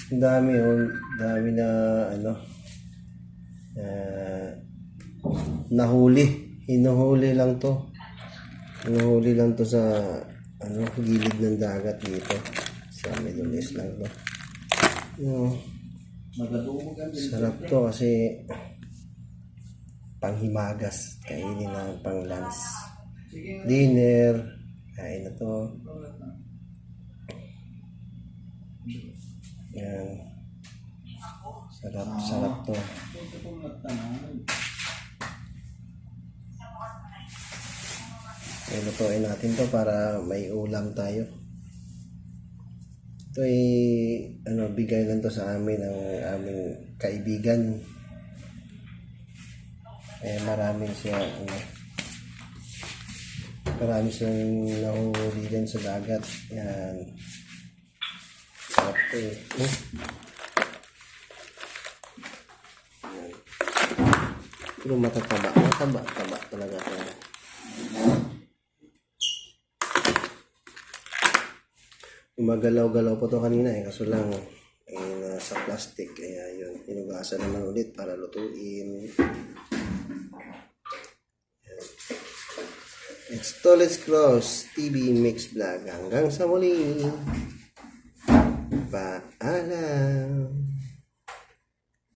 Ang dami oh, dami na ano, nahuli, hinuhuli lang to. Hinuhuli lang to sa ano, gilid ng dagat dito. Sa Middle East lang to. Sarap to kasi panghimagas, kainin na pang lunch. Dinner, kain na to. Yan. Sarap to. Lutuin natin to para may ulam tayo. Ito ay ano, bigay lang to sa amin ng aming kaibigan. Marami siyang nahuhuli din sa dagat. Yan. Sarap to eh. Yan. Pero matataba talaga to. Gumagalaw-galaw po to kanina eh, kaso lang nasa plastic, kaya yun, hinugasan naman ulit para lutuin. It's Tolet's Cross TV Mix Vlog. Hanggang sa muli. Paalam.